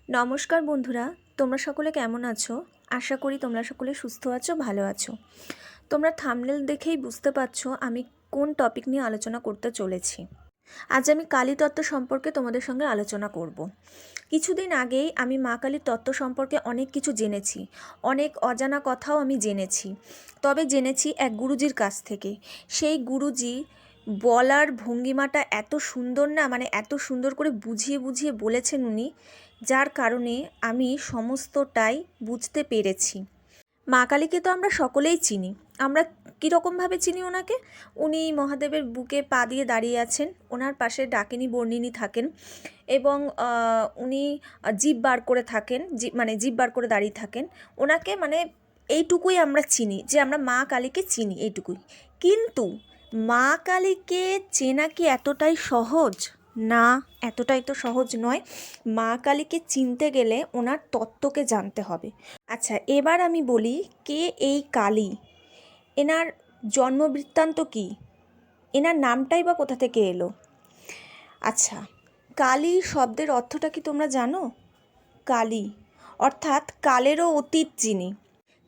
নমস্কার বন্ধুরা, তোমরা সকলে কেমন আছো? আশা করি তোমরা সকলে সুস্থ আছো, ভালো আছো। তোমরা থাম্বনেল দেখেই বুঝতে পারছো আমি কোন টপিক নিয়ে আলোচনা করতে চলেছি। আজ আমি কালী তত্ত্ব সম্পর্কে তোমাদের সঙ্গে আলোচনা করব। কিছুদিন আগেই আমি মা কালীর তত্ত্ব সম্পর্কে অনেক কিছু জেনেছি, অনেক অজানা কথাও আমি জেনেছি। তবে জেনেছি এক গুরুজির কাছ থেকে। সেই গুরুজি বলার ভঙ্গিমাটা এত সুন্দর না, মানে এত সুন্দর করে বুঝিয়ে বুঝিয়ে বলেছেন উনি, যার কারণে আমি সমস্তটাই বুঝতে পেরেছি। মা কালীকে তো আমরা সকলেই চিনি। আমরা কীরকমভাবে চিনি ওনাকে? উনি মহাদেবের বুকে পা দিয়ে দাঁড়িয়ে আছেন, ওনার পাশে ডাকিনী বর্ণিনী থাকেন এবং উনি জিভ বার করে থাকেন, জিভ বার করে দাঁড়িয়ে থাকেন। ওনাকে এইটুকুই আমরা চিনি, যে আমরা মা কালীকে চিনি, এইটুকুই। কিন্তু মা কালীকে চেনা কি এতটাই সহজ? না, এতটাই তো সহজ নয়। মা কালীকে চিনতে গেলে ওনার তত্ত্বকে জানতে হবে। আচ্ছা, এবার আমি বলি, কে এই কালী? এনার জন্মবৃত্তান্ত কী? এনার নামটাই বা কোথা থেকে এলো? আচ্ছা, কালী শব্দের অর্থটা কি তোমরা জানো? কালী অর্থাৎ কালেরও অতীত যিনি,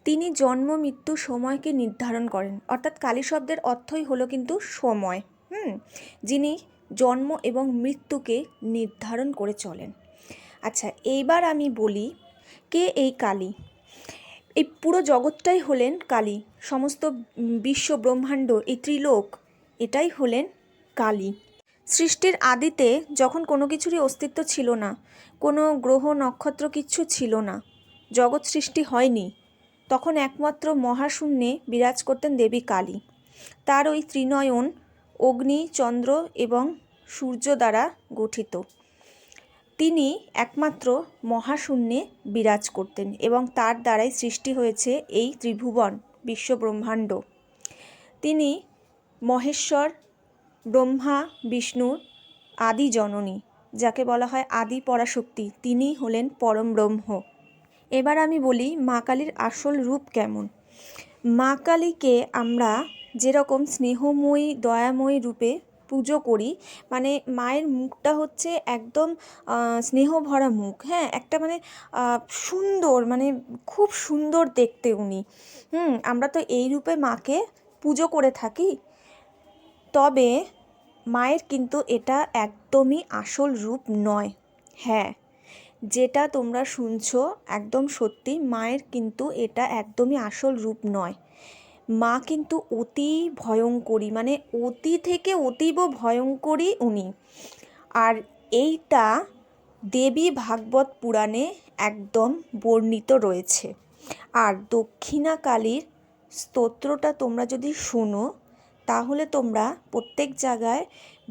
তিনি জন্ম মৃত্যু সময়কে নির্ধারণ করেন। অর্থাৎ কালী শব্দের অর্থই হলো কিন্তু সময়। যিনি জন্ম এবং মৃত্যুকে নির্ধারণ করে চলেন। আচ্ছা, এইবার আমি বলি, কে এই কালী? এই পুরো জগৎটাই হলেন কালী। সমস্ত বিশ্ব ব্রহ্মাণ্ড, এই ত্রিলোক, এটাই হলেন কালী। সৃষ্টির আদিতে যখন কোনো কিছুরই অস্তিত্ব ছিল না, কোনো গ্রহ নক্ষত্র কিচ্ছু ছিল না, জগৎ সৃষ্টি হয়নি, তখন একমাত্র মহাশূন্যে বিরাজ করতেন দেবী কালী। তার ওই ত্রিনয়ন অগ্নি, চন্দ্র এবং সূর্য দ্বারা গঠিত। তিনি একমাত্র মহাশূন্যে বিরাজ করতেন এবং তার দ্বারাই সৃষ্টি হয়েছে এই ত্রিভুবন, বিশ্বব্রহ্মাণ্ড। তিনি মহেশ্বর, ব্রহ্মা বিষ্ণুর আদি জননী, যাকে বলা হয় আদি পরাশক্তি, তিনি হলেন পরম ব্রহ্ম। এবার আমি বলি, মা কালীর আসল রূপ কেমন। মা কালীকে আমরা যেরকম স্নেহময়ী, দয়াময়ী রূপে পুজো করি, মায়ের মুখটা হচ্ছে একদম স্নেহ ভরা মুখ, হ্যাঁ, একটা সুন্দর, খুব সুন্দর দেখতে উনি। আমরা তো এই রূপে মাকে পুজো করে থাকি। তবে মায়ের কিন্তু এটা একদমই আসল রূপ নয়। হ্যাঁ, যেটা তোমরা শুনছো একদম সত্যি, মায়ের কিন্তু এটা একদমই আসল রূপ নয়। মা কিন্তু অতি ভয়ঙ্করী, অতি থেকে অতীব ভয়ঙ্করী উনি। আর এইটা দেবী ভাগবত পুরাণে একদম বর্ণিত রয়েছে। আর দক্ষিণা কালীর স্তোত্রটা তোমরা যদি শোনো, তাহলে তোমরা প্রত্যেক জায়গায়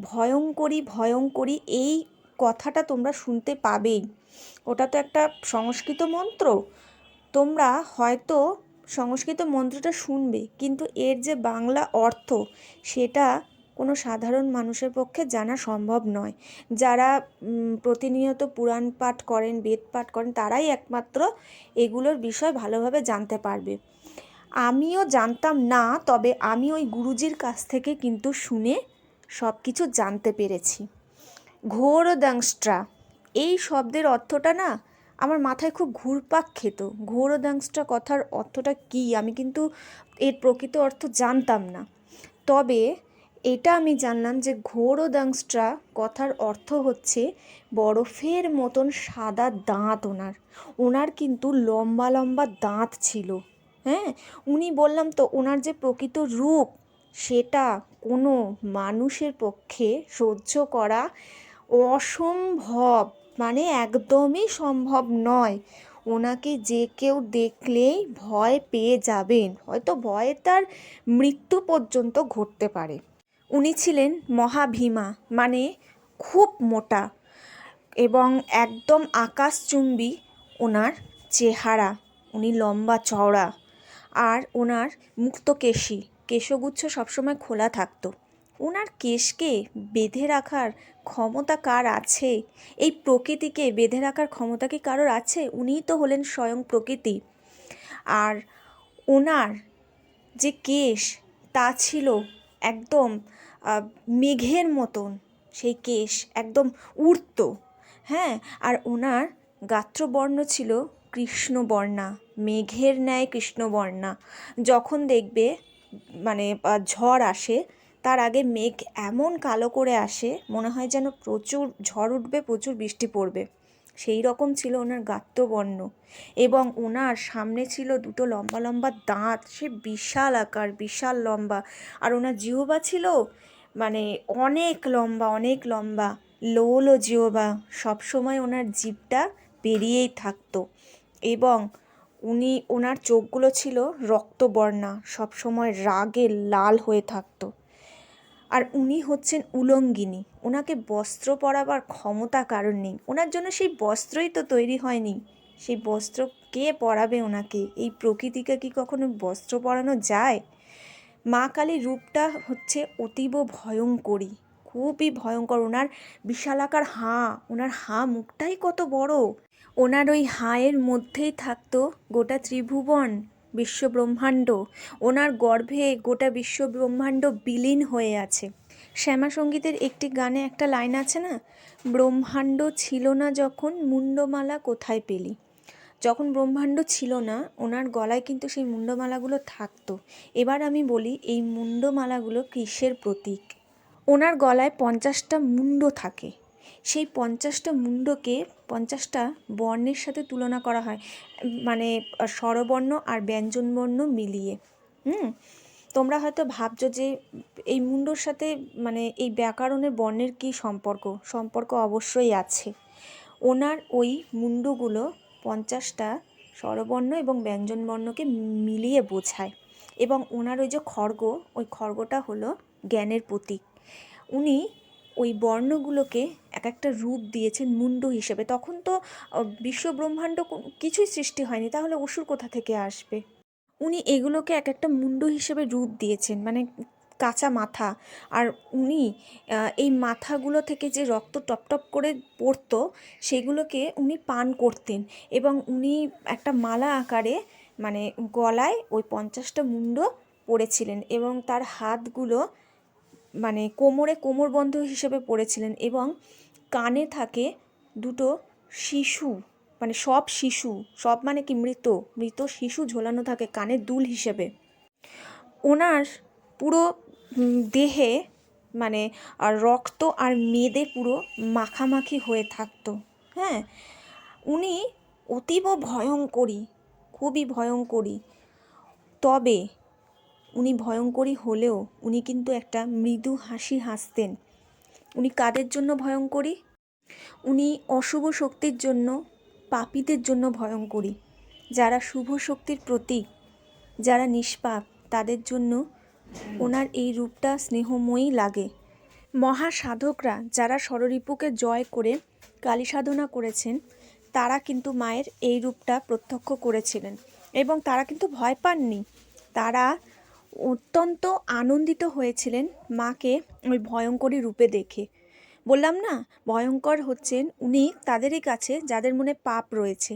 ভয়ঙ্করী ভয়ঙ্করী এই কথাটা তোমরা শুনতে পাবেই। ওটা তো একটা সংস্কৃত মন্ত্র। তোমরা হয়তো সংস্কৃত মন্ত্রটা শুনবে, কিন্তু এর যে বাংলা অর্থ, সেটা কোনো সাধারণ মানুষের পক্ষে জানা সম্ভব নয়। যারা প্রতিনিয়ত পুরাণ পাঠ করেন, বেদ পাঠ করেন, তারাই একমাত্র এগুলোর বিষয় ভালোভাবে জানতে পারবে। আমিও জানতাম না, তবে আমি ওই গুরুজির কাছ থেকে কিন্তু শুনে সব কিছু জানতে পেরেছি। ঘোরদংষ্ট্রা, এই শব্দের অর্থটা না আমার মাথায় খুব ঘুরপাক খেত। ঘোরদংষ্ট্রা কথার অর্থটা কী, আমি কিন্তু এর প্রকৃত অর্থ জানতাম না। তবে এটা আমি জানলাম যে ঘোরদংষ্ট্রা কথার অর্থ হচ্ছে বরফের মতন সাদা দাঁত। ওনার কিন্তু লম্বা লম্বা দাঁত ছিল। হ্যাঁ, উনি বললাম তো, ওনার যে প্রকৃত রূপ, সেটা কোনো মানুষের পক্ষে সহ্য করা অসম্ভব, একদমই সম্ভব নয়। ওনাকে যে কেউ দেখলেই ভয় পেয়ে যাবেন, হয়তো ভয়ে তার মৃত্যু পর্যন্ত ঘটতে পারে। উনি ছিলেন মহাভীমা, খুব মোটা এবং একদম আকাশচুম্বী ওনার চেহারা। উনি লম্বা চওড়া, আর ওনার মুক্তকেশী, কেশগুচ্ছ সবসময় খোলা থাকতো। ওনার কেশকে বেঁধে রাখার ক্ষমতা কার আছে? এই প্রকৃতিকে বেঁধে রাখার ক্ষমতা কি কারোর আছে? উনিই তো হলেন স্বয়ং প্রকৃতি। আর ওনার যে কেশ, তা ছিল একদম মেঘের মতন, সেই কেশ একদম উড়ত। হ্যাঁ, আর ওনার গাত্রবর্ণ ছিল কৃষ্ণবর্ণা, মেঘের ন্যায় কৃষ্ণবর্ণা। যখন দেখবে মানে ঝড় আসে, তার আগে মেঘ এমন কালো করে আসে, মনে হয় যেন প্রচুর ঝড় উঠবে, প্রচুর বৃষ্টি পড়বে। সেই রকম ছিল ওনার গাত্রবর্ণ। এবং ওনার সামনে ছিল দুটো লম্বা লম্বা দাঁত, সে বিশাল আকার, বিশাল লম্বা। আর ওনার জিহ্বা ছিল মানে অনেক লম্বা, অনেক লম্বা, লোলো জিহ্বা, সবসময় ওনার জিভটা বেরিয়েই থাকতো। এবং ওনার চোখগুলো ছিল রক্তবর্ণা, সবসময় রাগে লাল হয়ে থাকতো। আর উনি হচ্ছেন উলঙ্গিনী, ওনাকে বস্ত্র পরাবার ক্ষমতা কারণ নেই, ওনার জন্য সেই বস্ত্রই তো তৈরি হয়নি। সেই বস্ত্র কে পরাবে ওনাকে? এই প্রকৃতিকে কি কখনো বস্ত্র পরানো যায়? মা কালীর রূপটা হচ্ছে অতীব ভয়ঙ্করী, খুবই ভয়ঙ্কর। ওনার বিশালাকার হাঁ, ওনার হাঁ মুখটাই কত বড়। ওনার ওই হাঁয়ের মধ্যেই থাকতো গোটা ত্রিভুবন, বিশ্বব্রহ্মাণ্ড। ওনার গর্ভে গোটা বিশ্বব্রহ্মাণ্ড বিলীন হয়ে আছে। শ্যামা সঙ্গীতের একটি গানে একটা লাইন আছে না, ব্রহ্মাণ্ড ছিল না যখন মুন্ডমালা কোথায় পেলি। যখন ব্রহ্মাণ্ড ছিল না, ওনার গলায় কিন্তু সেই মুন্ডমালাগুলো থাকতো। এবার আমি বলি, এই মুন্ডমালাগুলো কিসের প্রতীক? ওনার গলায় 50টা মুন্ড থাকে। সেই 50টা মুন্ডকে 50টা বর্ণের সাথে তুলনা করা হয়, মানে স্বরবর্ণ আর ব্যঞ্জনবর্ণ মিলিয়ে। তোমরা হয়তো ভাবছো যে এই মুন্ডর সাথে মানে এই ব্যাকরণের বর্ণের কী সম্পর্ক অবশ্যই আছে। ওনার ওই মুন্ডগুলো 50টা স্বরবর্ণ এবং ব্যঞ্জনবর্ণকে মিলিয়ে বোঝায়। এবং ওনার ওই যে খড়গ, ওই খড়গটা হলো জ্ঞানের প্রতীক। উনি ওই বর্ণগুলোকে এক একটা রূপ দিয়েছেন মুন্ড হিসেবে। তখন তো বিশ্বব্রহ্মাণ্ড কিছুই সৃষ্টি হয়নি, তাহলে অসুর কোথা থেকে আসবে? উনি এগুলোকে এক একটা মুন্ড হিসেবে রূপ দিয়েছেন, মানে কাঁচা মাথা। আর উনি এই মাথাগুলো থেকে যে রক্ত টপটপ করে পড়তো, সেগুলোকে উনি পান করতেন। এবং উনি একটা মালা আকারে মানে গলায় ওই 50টা মুন্ড পরেছিলেন। এবং তার হাতগুলো মানে কোমরবন্ধ হিসেবে পরেছিলেন। এবং কানে থাকে দুটো শিশু, মানে সব মানে কি মৃত শিশু ঝোলানো থাকে কানের দুল হিসেবে। ওনার পুরো দেহে মানে আর রক্ত আর মেদে পুরো মাখামাখি হয়ে থাকতো। হ্যাঁ, উনি অতীব ভয়ঙ্করী, খুবই ভয়ঙ্করী। তবে উনি ভয়ঙ্করী হলেও উনি কিন্তু একটা মৃদু হাসি হাসতেন। উনি কাদের জন্য ভয়ঙ্করী? উনি অশুভ শক্তির জন্য, পাপীদের জন্য ভয়ঙ্করী। যারা শুভ শক্তির প্রতীক, যারা নিষ্পাপ, তাদের জন্য ওনার এই রূপটা স্নেহময়ী লাগে। মহাসাধকরা যারা ষড়রিপুকে জয় করে কালী সাধনা করেছেন, তারা কিন্তু মায়ের এই রূপটা প্রত্যক্ষ করেছিলেন এবং তারা কিন্তু ভয় পাননি। তারা অত্যন্ত আনন্দিত হয়েছিলেন মাকে ওই ভয়ঙ্করী রূপে দেখে। বললাম না, ভয়ঙ্কর হচ্ছেন উনি তাদেরই কাছে যাদের মনে পাপ রয়েছে।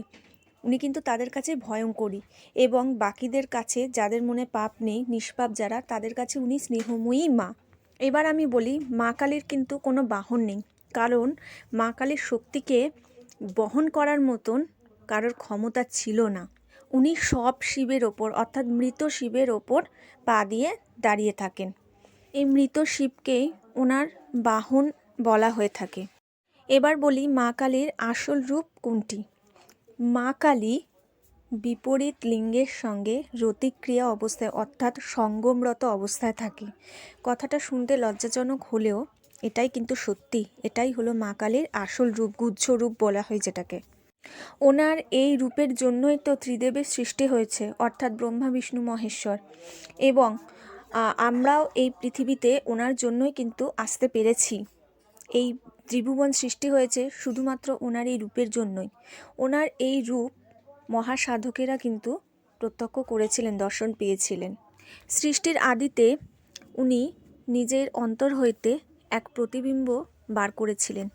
উনি কিন্তু তাদের কাছে ভয়ঙ্করী। এবং বাকিদের কাছে যাদের মনে পাপ নেই, নিষ্পাপ যারা, তাদের কাছে উনি স্নেহময়ী মা। এবার আমি বলি, মা কালীর কিন্তু কোনো বাহন নেই, কারণ মা কালীর শক্তিকে বহন করার মতন কারোর ক্ষমতা ছিল না। উনি সব শিবের ওপর, অর্থাৎ মৃত শিবের ওপর পা দিয়ে দাঁড়িয়ে থাকেন। এই মৃত শিবকেই ওনার বাহন বলা হয়ে থাকে। এবার বলি মা কালীর আসল রূপ কোনটি। মা কালী বিপরীত লিঙ্গের সঙ্গে রতিক্রিয়া অবস্থায়, অর্থাৎ সঙ্গমরত অবস্থায় থাকে। কথাটা শুনতে লজ্জাজনক হলেও এটাই কিন্তু সত্যি। এটাই হলো মা কালীর আসল রূপ, গুহ্য রূপ বলা হয় যেটাকে। ওনার এই রূপের জন্যই তো ত্রিদেবের সৃষ্টি হয়েছে, অর্থাৎ ব্রহ্মা বিষ্ণু মহেশ্বর। এবং আমরাও এই পৃথিবীতে ওনার জন্যই কিন্তু আসতে পেরেছি। এই ত্রিভুবন সৃষ্টি হয়েছে শুধুমাত্র ওনার এই রূপের জন্যই। ওনার এই রূপ মহাসাধকেরা কিন্তু প্রত্যক্ষ করেছিলেন, দর্শন পেয়েছিলেন। সৃষ্টির আদিতে উনি নিজের অন্তর হইতে এক প্রতিবিম্ব বার করেছিলেন।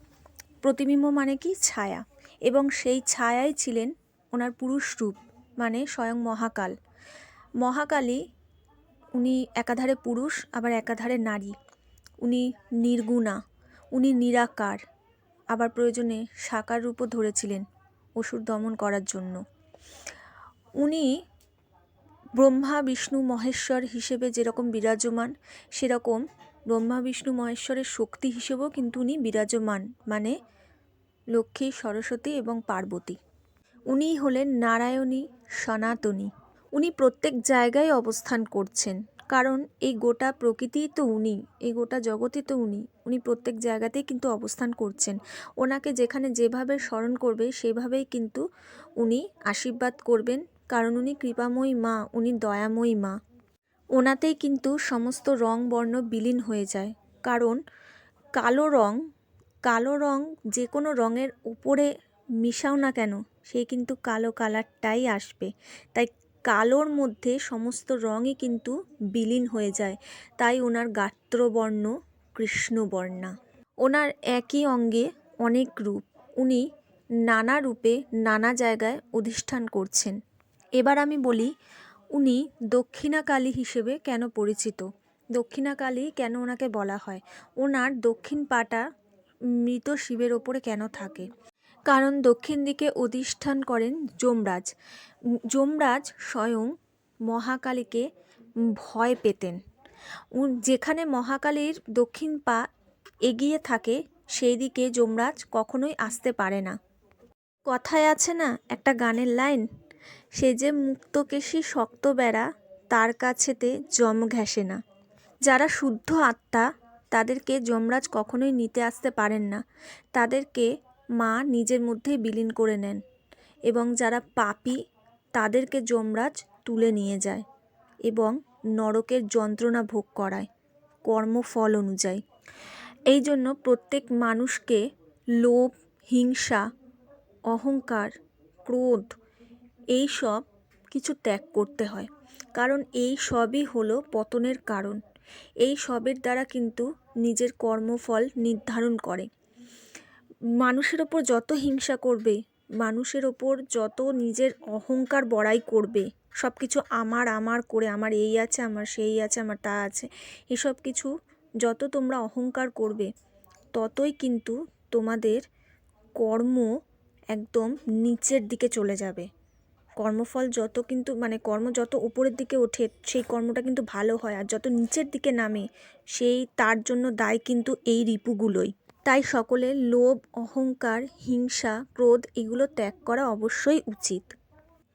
প্রতিবিম্ব মানে কি? ছায়া। এবং সেই ছায়াই ছিলেন ওনার পুরুষ রূপ, মানে স্বয়ং মহাকাল। মহাকালী উনি একাধারে পুরুষ আবার একাধারে নারী। উনি নির্গুণা, উনি নিরাকার, আবার প্রয়োজনে সাকার রূপও ধরেছিলেন। অসুর দমন করার জন্য। উনি ব্রহ্মা বিষ্ণু মহেশ্বর হিসেবে যেরকম বিরাজমান, সেরকম ব্রহ্মা বিষ্ণু মহেশ্বরের শক্তি হিসেবেও কিন্তু উনি বিরাজমান, মানে লক্ষ্মী, সরস্বতী এবং পার্বতী। উনি হলেন নারায়ণী সনাতনী। উনি প্রত্যেক জায়গায় অবস্থান করছেন, কারণ এই গোটা প্রকৃতিই তো উনি, এই গোটা জগতই তো উনি প্রত্যেক জায়গাতেই কিন্তু অবস্থান করছেন। ওনাকে যেখানে যেভাবে স্মরণ করবে সেভাবেই কিন্তু উনি আশীর্বাদ করবেন, কারণ উনি কৃপাময়ী মা, উনি দয়াময়ী মা। ওনাতেই কিন্তু সমস্ত রং বর্ণ বিলীন হয়ে যায়, কারণ কালো রং যে কোনো রঙের উপরে মিশাও না কেন, সে কিন্তু কালো কালারটাই আসবে। তাই কালোর মধ্যে সমস্ত রঙই কিন্তু বিলীন হয়ে যায়, তাই ওনার গাত্রবর্ণ কৃষ্ণবর্ণা। ওনার একই অঙ্গে অনেক রূপ, উনি নানা রূপে নানা জায়গায় অধিষ্ঠান করছেন। এবার আমি বলি, উনি দক্ষিণাকালী হিসেবে কেন পরিচিত, দক্ষিণাকালী কেন ওনাকে বলা হয়, ওনার দক্ষিণ পাটা মৃত শিবের ওপরে কেন থাকে? কারণ দক্ষিণ দিকে অধিষ্ঠান করেন যমরাজ। যমরাজ স্বয়ং মহাকালীকে ভয় পেতেন। যেখানে মহাকালীর দক্ষিণ পা এগিয়ে থাকে সেই দিকে যমরাজ কখনোই আসতে পারে না। কথায় আছে না একটা গানের লাইন, সে যে মুক্তকেশী শক্ত বেড়া, তার কাছেতে যম ঘেঁষে না। যারা শুদ্ধ আত্মা তাদেরকে যমরাজ কখনোই নিতে আসতে পারেন না, তাদেরকে মা নিজের মধ্যেই বিলীন করে নেন, এবং যারা পাপী তাদেরকে যমরাজ তুলে নিয়ে যায় এবং নরকের যন্ত্রণা ভোগ করায় কর্মফল অনুযায়ী। এই জন্য প্রত্যেক মানুষকে লোভ, হিংসা, অহংকার, ক্রোধ এই সব কিছু ত্যাগ করতে হয়, কারণ এই সবই হলো পতনের কারণ। এই সবের দ্বারা কিন্তু নিজের কর্মফল নির্ধারণ করে। মানুষের ওপর যত হিংসা করবে, মানুষের ওপর যত নিজের অহংকার বড়াই করবে, সব কিছু আমার করে, আমার এই আছে, আমার সেই আছে, আমার তা আছে, এসব কিছু যত তোমরা অহংকার করবে, ততই কিন্তু তোমাদের কর্ম একদম নিচের দিকে চলে যাবে। কর্মফল যত কিন্তু কর্ম যত উপরের দিকে ওঠে সেই কর্মটা কিন্তু ভালো হয়, আর যত নিচের দিকে নামে সেই তার জন্য দায় কিন্তু এই রিপুগুলোই। তাই সকলের লোভ, অহংকার, হিংসা, ক্রোধ এগুলো ত্যাগ করা অবশ্যই উচিত।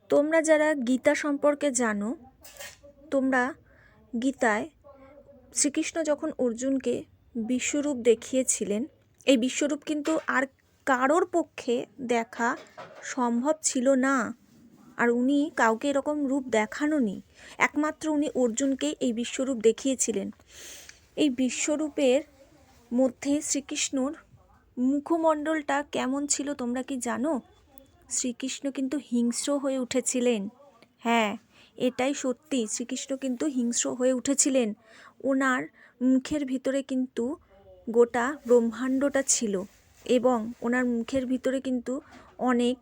তোমরা যারা গীতা সম্পর্কে জানো, তোমরা গীতায় শ্রীকৃষ্ণ যখন অর্জুনকে বিশ্বরূপ দেখিয়েছিলেন, এই বিশ্বরূপ কিন্তু আর কারোর পক্ষে দেখা সম্ভব ছিল না, আর উনি কাউকে এরকম রূপ দেখাননি, একমাত্র উনি অর্জুনকেই এই বিশ্বরূপ দেখিয়েছিলেন। এই বিশ্বরূপের মধ্যে শ্রীকৃষ্ণর মুখমণ্ডলটা কেমন ছিল তোমরা কি জানো? শ্রীকৃষ্ণ কিন্তু হিংস্র হয়ে উঠেছিলেন। হ্যাঁ, এটাই সত্যি, শ্রীকৃষ্ণ কিন্তু হিংস্র হয়ে উঠেছিলেন। ওনার মুখের ভিতরে কিন্তু গোটা ব্রহ্মাণ্ডটা ছিল, এবং ওনার মুখের ভিতরে কিন্তু অনেক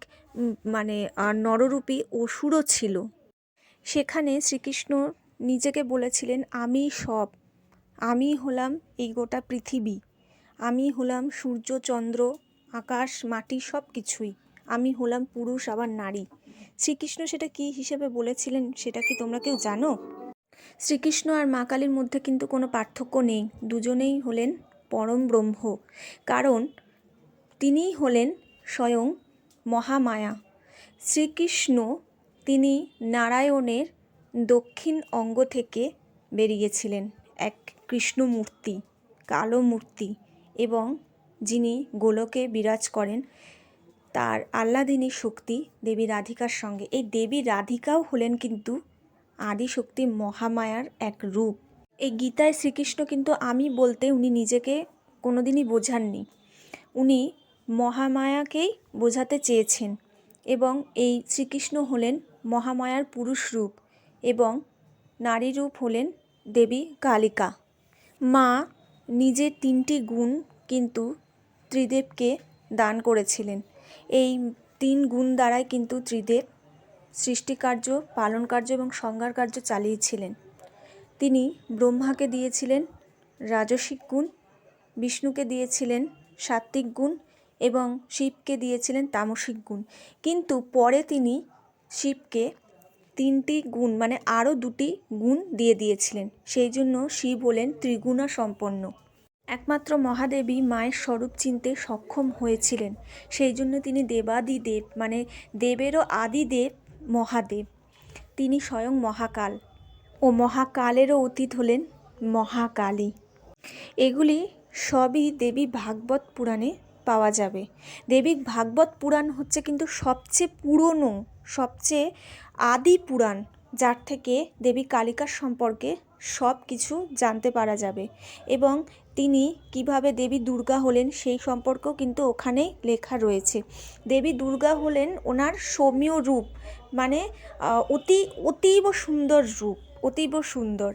নররূপী অসুরও ছিল। সেখানে শ্রীকৃষ্ণ নিজেকে বলেছিলেন, আমি সব, আমি হলাম এই গোটা পৃথিবী, আমি হলাম সূর্য, চন্দ্র, আকাশ, মাটি, সব কিছুই, আমি হলাম পুরুষ আবার নারী। শ্রীকৃষ্ণ সেটা কী হিসেবে বলেছিলেন সেটা কি তোমরা কেউ জানো? শ্রীকৃষ্ণ আর মা কালীর মধ্যে কিন্তু কোনো পার্থক্য নেই, দুজনেই হলেন পরম ব্রহ্ম, কারণ তিনিই হলেন স্বয়ং মহামায়া। শ্রীকৃষ্ণ তিনি নারায়ণের দক্ষিণ অঙ্গ থেকে বেরিয়েছিলেন, এক কৃষ্ণমূর্তি, কালো মূর্তি, এবং যিনি গোলকে বিরাজ করেন তার আহ্লাদিনী শক্তি দেবী রাধিকার সঙ্গে। এই দেবী রাধিকাও হলেন কিন্তু আদিশক্তি মহামায়ার এক রূপ। এই গীতায় শ্রীকৃষ্ণ কিন্তু আমি বলতে উনি নিজেকে কোনোদিনই বোঝাননি, উনি মহামায়াকেই বোঝাতে চেয়েছেন, এবং এই শ্রীকৃষ্ণ হলেন মহামায়ার পুরুষ রূপ এবং নারী রূপ হলেন দেবী কালিকা। মা নিজের 3টি গুণ কিন্তু ত্রিদেবকে দান করেছিলেন। এই 3 গুণ দ্বারাই কিন্তু ত্রিদেব সৃষ্টিকার্য, পালনকার্য এবং সংহার কার্য চালিয়েছিলেন। তিনি ব্রহ্মাকে দিয়েছিলেন রাজসিক গুণ, বিষ্ণুকে দিয়েছিলেন সাত্ত্বিক গুণ, এবং শিবকে দিয়েছিলেন তামসিক গুণ, কিন্তু পরে তিনি শিবকে 3টি গুণ মানে আরও 2টি গুণ দিয়ে দিয়েছিলেন। সেই জন্য শিব হলেন ত্রিগুণা সম্পন্ন। একমাত্র মহাদেবী মায়ের স্বরূপ চিনতে সক্ষম হয়েছিলেন, সেই জন্য তিনি দেবাদিদেব মানে দেবেরও আদিদেব মহাদেব। তিনি স্বয়ং মহাকাল ও মহাকালেরও অতীত হলেন মহাকালী। এগুলি সবই দেবী ভাগবত পুরাণে পাওয়া যাবে। দেবী ভাগবত পুরাণ হচ্ছে কিন্তু সবচেয়ে পুরনো, সবচেয়ে আদি পুরাণ, যার থেকে দেবী কালিকার সম্পর্কে সব কিছু জানতে পারা যাবে। এবং তিনি কিভাবে দেবী দুর্গা হলেন সেই সম্পর্কেও কিন্তু ওখানেই লেখা রয়েছে। দেবী দুর্গা হলেন ওনার সৌম্য রূপ, মানে অতীব সুন্দর রূপ, অতীব সুন্দর,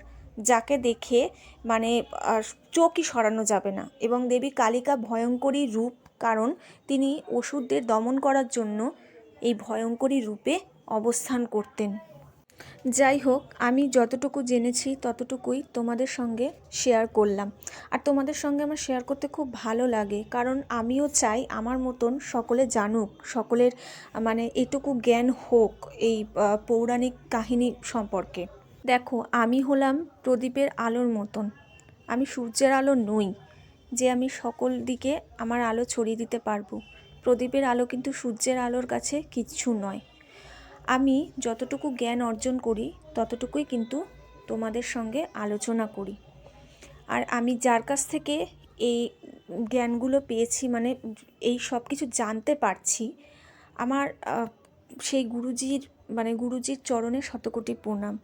যাকে দেখে মানে চোখই সরানো যাবে না। এবং দেবী কালিকা ভয়ঙ্করী রূপ, কারণ তিনি অসুরদের দমন করার জন্য এই ভয়ঙ্করী রূপে অবস্থান করতেন। যাই হোক, আমি যতটুকু জেনেছি ততটুকুই তোমাদের সঙ্গে শেয়ার করলাম। আর তোমাদের সঙ্গে আমার শেয়ার করতে খুব ভালো লাগে, কারণ আমিও চাই আমার মতন সকলে জানুক, সকলের মানে এটুকু জ্ঞান হোক এই পৌরাণিক কাহিনী সম্পর্কে। দেখো, আমি হলাম প্রদীপের আলোর মতন, আমি সূর্যের আলো নই যে আমি সকল দিকে আমার আলো ছড়িয়ে দিতে পারবো। প্রদীপের আলো কিন্তু সূর্যের আলোর কাছে কিচ্ছু নয়। আমি যতটুকু জ্ঞান অর্জন করি ততটুকুই কিন্তু তোমাদের সঙ্গে আলোচনা করি। আর আমি যার কাছ থেকে এই জ্ঞানগুলো পেয়েছি, মানে এই সব কিছু জানতে পারছি, আমার সেই গুরুজির চরণে শতকোটি প্রণাম।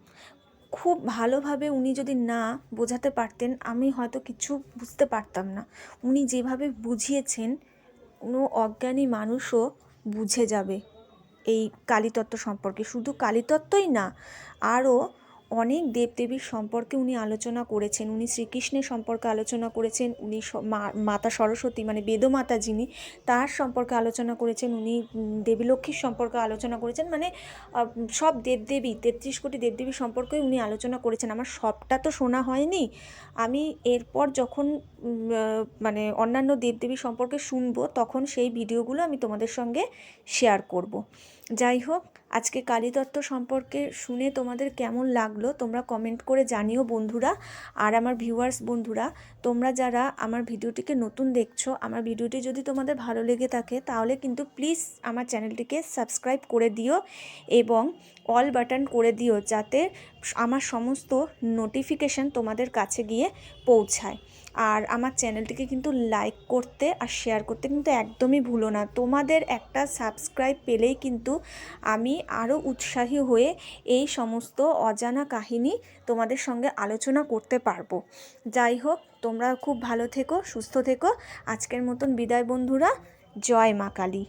খুব ভালোভাবে উনি যদি না বোঝাতে পারতেন আমি হয়তো কিছু বুঝতে পারতাম না। উনি যেভাবে বুঝিয়েছেন, কোনো অজ্ঞানী মানুষও বুঝে যাবে এই কালীতত্ত্ব সম্পর্কে। শুধু কালীতত্ত্বই না, আরও অনেক দেবদেবীর সম্পর্কে উনি আলোচনা করেছেন। উনি শ্রীকৃষ্ণের সম্পর্কে আলোচনা করেছেন, উনি মাতা সরস্বতী মানে বেদমাতা যিনি, তার সম্পর্কে আলোচনা করেছেন, উনি দেবী লক্ষ্মীর সম্পর্কে আলোচনা করেছেন। মানে সব দেবদেবী 33 কোটি দেবদেবী সম্পর্কে উনি আলোচনা করেছেন। আমার সবটা তো শোনা হয়নি, আমি এরপর যখন মানে অন্যান্য দেবদেবী সম্পর্কে শুনবো তখন সেই ভিডিওগুলো আমি তোমাদের সঙ্গে শেয়ার করব। যাই হোক, আজকে কালীতত্ত্ব সম্পর্কে শুনে তোমাদের কেমন লাগলো তোমরা কমেন্ট করে জানিও বন্ধুরা। আর আমার ভিউয়ার্স বন্ধুরা, তোমরা যারা আমার ভিডিওটিকে নতুন দেখছো, আমার ভিডিওটি যদি তোমাদের ভালো লেগে থাকে তাহলে কিন্তু প্লিজ আমার চ্যানেলটিকে সাবস্ক্রাইব করে দিও এবং অল বাটন করে দিও, যাতে আমার সমস্ত নোটিফিকেশান তোমাদের কাছে গিয়ে পৌঁছায়। আর আমার চ্যানেলটিকে কিন্তু লাইক করতে আর শেয়ার করতে কিন্তু একদমই ভুলো না। তোমাদের একটা সাবস্ক্রাইব পেলেই কিন্তু আমি আরও উৎসাহী হয়ে এই সমস্ত অজানা কাহিনী তোমাদের সঙ্গে আলোচনা করতে পারবো। যাই হোক, তোমরা খুব ভালো থেকো, সুস্থ থেকো। আজকের মতন বিদায় বন্ধুরা। জয় মা কালী।